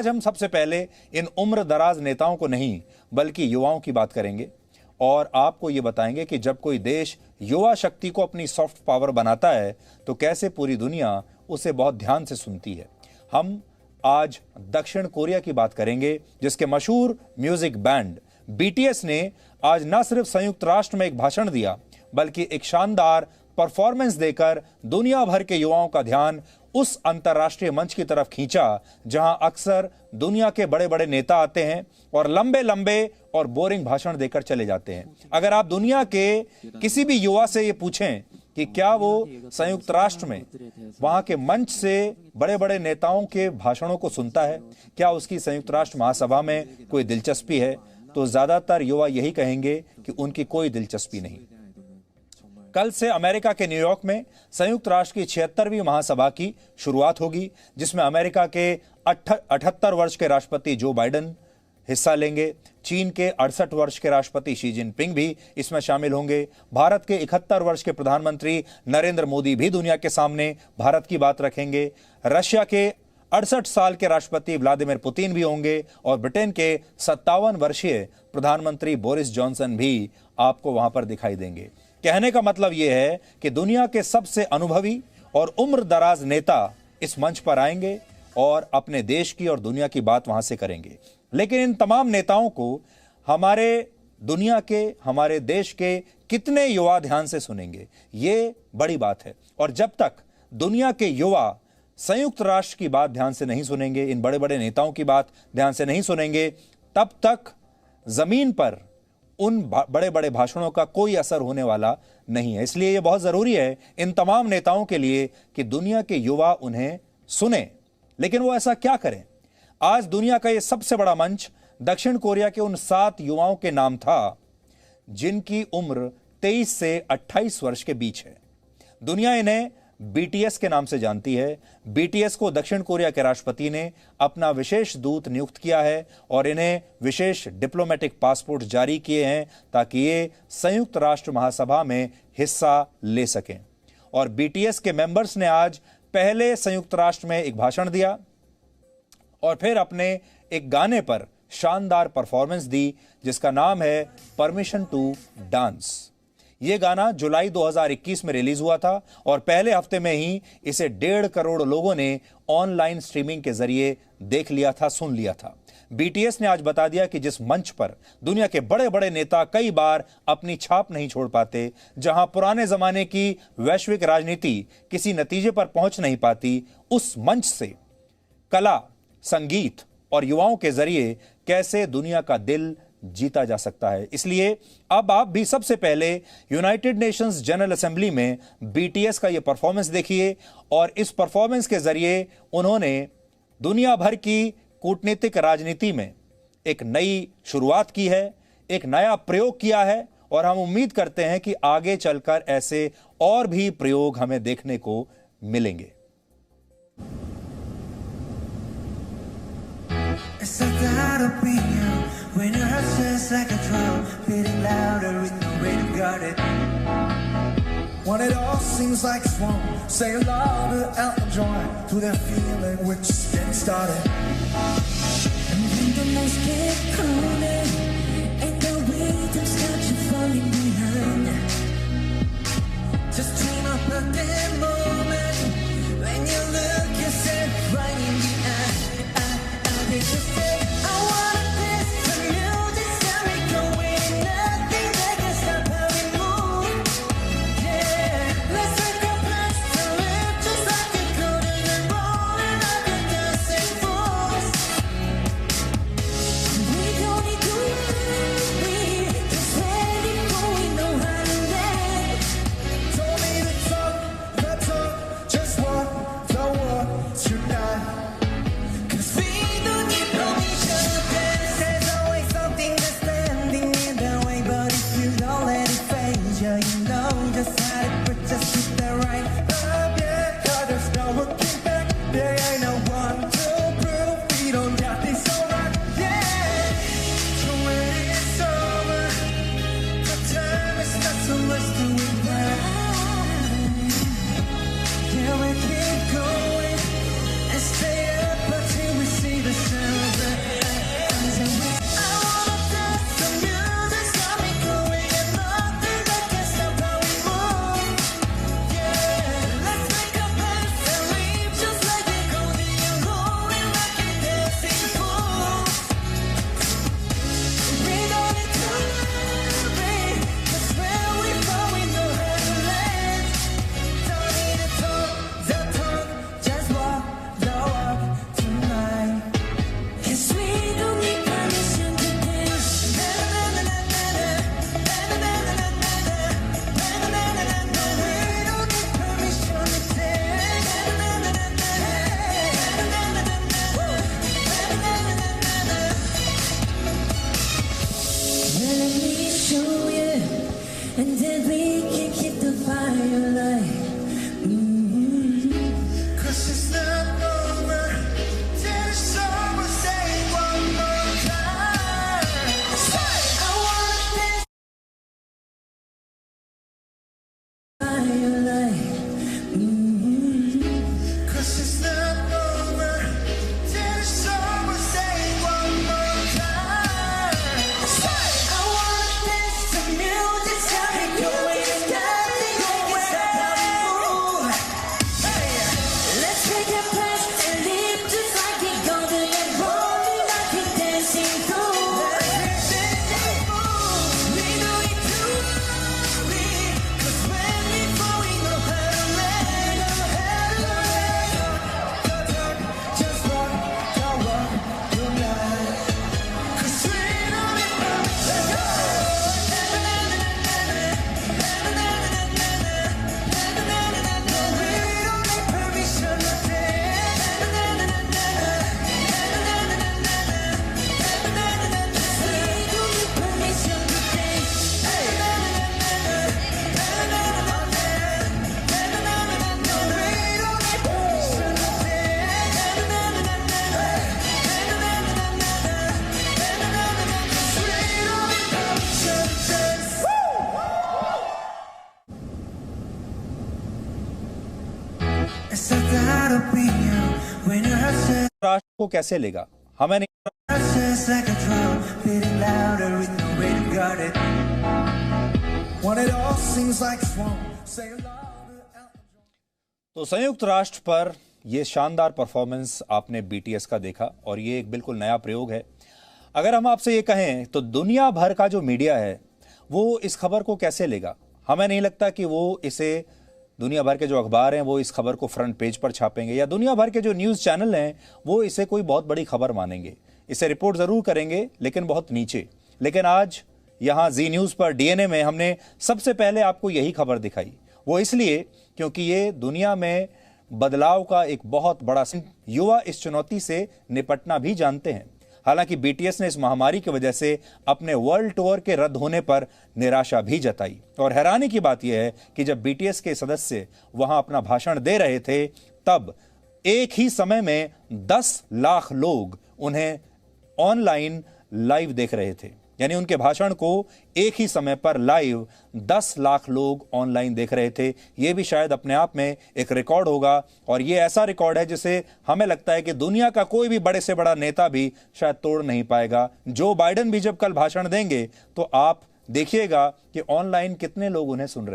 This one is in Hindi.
आज हम सबसे पहले इन उम्र दराज नेताओं को नहीं बल्कि युवाओं की बात करेंगे और आपको ये बताएंगे कि जब कोई देश युवा शक्ति को अपनी सॉफ्ट पावर बनाता है तो कैसे पूरी दुनिया उसे बहुत ध्यान से सुनती है। हम आज दक्षिण कोरिया की बात करेंगे जिसके मशहूर म्यूजिक बैंड बीटीएस ने आज न सिर्फ संयुक्त राष्ट्र में एक भाषण दिया बल्कि एक शानदार परफॉर्मेंस देकर दुनिया भर के युवाओं का ध्यान उस अंतर्राष्ट्रीय मंच की तरफ खींचा जहां अक्सर दुनिया के बड़े बड़े नेता आते हैं और लंबे लंबे और बोरिंग भाषण देकर चले जाते हैं। अगर आप दुनिया के किसी भी युवा से ये पूछें कि क्या वो संयुक्त राष्ट्र में वहां के मंच से बड़े बड़े नेताओं के भाषणों को सुनता है, क्या उसकी संयुक्त राष्ट्र महासभा में कोई दिलचस्पी है, तो ज्यादातर युवा यही कहेंगे कि उनकी कोई दिलचस्पी नहीं। कल से अमेरिका के न्यूयॉर्क में संयुक्त राष्ट्र की 76वीं महासभा की शुरुआत होगी जिसमें अमेरिका के 78 वर्ष के राष्ट्रपति जो बाइडेन हिस्सा लेंगे। चीन के 68 वर्ष के राष्ट्रपति शी जिनपिंग भी इसमें शामिल होंगे। भारत के 71 वर्ष के प्रधानमंत्री नरेंद्र मोदी भी दुनिया के सामने भारत की बात रखेंगे। रशिया के 68 साल के राष्ट्रपति व्लादिमीर पुतिन भी होंगे और ब्रिटेन के 57 वर्षीय प्रधानमंत्री बोरिस जॉनसन भी आपको वहां पर दिखाई देंगे। कहने का मतलब यह है कि दुनिया के सबसे अनुभवी और उम्र दराज नेता इस मंच पर आएंगे और अपने देश की और दुनिया की बात वहां से करेंगे। लेकिन इन तमाम नेताओं को हमारे दुनिया के, हमारे देश के कितने युवा ध्यान से सुनेंगे, ये बड़ी बात है। और जब तक दुनिया के युवा संयुक्त राष्ट्र की बात ध्यान से नहीं सुनेंगे, इन बड़े बड़े नेताओं की बात ध्यान से नहीं सुनेंगे, तब तक जमीन पर उन बड़े बड़े भाषणों का कोई असर होने वाला नहीं है। इसलिए यह बहुत जरूरी है इन तमाम नेताओं के लिए कि दुनिया के युवा उन्हें सुने। लेकिन वो ऐसा क्या करें? आज दुनिया का यह सबसे बड़ा मंच दक्षिण कोरिया के उन 7 युवाओं के नाम था जिनकी उम्र 23 से 28 वर्ष के बीच है। दुनिया इन्हें बीटीएस के नाम से जानती है। बीटीएस को दक्षिण कोरिया के राष्ट्रपति ने अपना विशेष दूत नियुक्त किया है और इन्हें विशेष डिप्लोमेटिक पासपोर्ट जारी किए हैं ताकि ये संयुक्त राष्ट्र महासभा में हिस्सा ले सकें। और बीटीएस के मेंबर्स ने आज पहले संयुक्त राष्ट्र में एक भाषण दिया और फिर अपने एक गाने पर शानदार परफॉर्मेंस दी जिसका नाम है परमिशन टू डांस। यह गाना जुलाई 2021 में रिलीज हुआ था और पहले हफ्ते में ही इसे 1.5 करोड़ लोगों ने ऑनलाइन स्ट्रीमिंग के जरिए देख लिया था, सुन लिया था। बीटीएस ने आज बता दिया कि जिस मंच पर दुनिया के बड़े बड़े नेता कई बार अपनी छाप नहीं छोड़ पाते, जहां पुराने जमाने की वैश्विक राजनीति किसी नतीजे पर पहुंच नहीं पाती, उस मंच से कला, संगीत और युवाओं के जरिए कैसे दुनिया का दिल जीता जा सकता है। इसलिए अब आप भी सबसे पहले यूनाइटेड नेशंस जनरल असेंबली में बीटीएस का यह परफॉर्मेंस देखिए और इस परफॉर्मेंस के जरिए उन्होंने दुनिया भर की कूटनीतिक राजनीति में एक नई शुरुआत की है, एक नया प्रयोग किया है और हम उम्मीद करते हैं कि आगे चलकर ऐसे और भी प्रयोग हमें देखने को मिलेंगे। When your heart sounds like a drum, beating louder with no way to guard it. When it all seems like it's wrong, say aloud to Elton John, to that feeling we're just getting started. And when the nights get colder and the rhythms got you falling behind, just dream up of that moment when you look yourself right in the eye. They just say, I wanna dance to music, tell me going, nothing that can stop how we move. Yeah, let's make a plan to live just like it could and rolling like a dancing force. We don't need to leave, just let it go, we know how to let. Told me to talk, just walk the walk tonight. 'Cause we don't need no को कैसे लेगा हमें नहीं। Just like a drum, beating louder with no way to guard it. When it all seems like it's wrong, say it louder, Elton John. तो संयुक्त राष्ट्र पर यह शानदार परफॉर्मेंस आपने बीटीएस का देखा और ये एक बिल्कुल नया प्रयोग है। अगर हम आपसे ये कहें तो दुनिया भर का जो मीडिया है वो इस खबर को कैसे लेगा? हमें नहीं लगता कि वो इसे, दुनिया भर के जो अखबार हैं वो इस खबर को फ्रंट पेज पर छापेंगे, या दुनिया भर के जो न्यूज़ चैनल हैं वो इसे कोई बहुत बड़ी खबर मानेंगे। इसे रिपोर्ट ज़रूर करेंगे लेकिन बहुत नीचे। लेकिन आज यहाँ जी न्यूज़ पर डीएनए में हमने सबसे पहले आपको यही खबर दिखाई। वो इसलिए क्योंकि ये दुनिया में बदलाव का एक बहुत बड़ा, युवा इस चुनौती से निपटना भी जानते हैं। हालांकि बीटीएस ने इस महामारी की वजह से अपने वर्ल्ड टूर के रद्द होने पर निराशा भी जताई। और हैरानी की बात यह है कि जब बीटीएस के सदस्य वहां अपना भाषण दे रहे थे तब एक ही समय में 10 लाख लोग उन्हें ऑनलाइन लाइव देख रहे थे। यानी उनके भाषण को एक ही समय पर लाइव 10 लाख लोग ऑनलाइन देख रहे थे। यह भी शायद अपने आप में एक रिकॉर्ड होगा, और यह ऐसा रिकॉर्ड है जिसे हमें लगता है कि दुनिया का कोई भी बड़े से बड़ा नेता भी शायद तोड़ नहीं पाएगा। जो बाइडेन भी जब कल भाषण देंगे तो आप देखिएगा कि ऑनलाइन कितने लोग उन्हें सुन रहे हैं।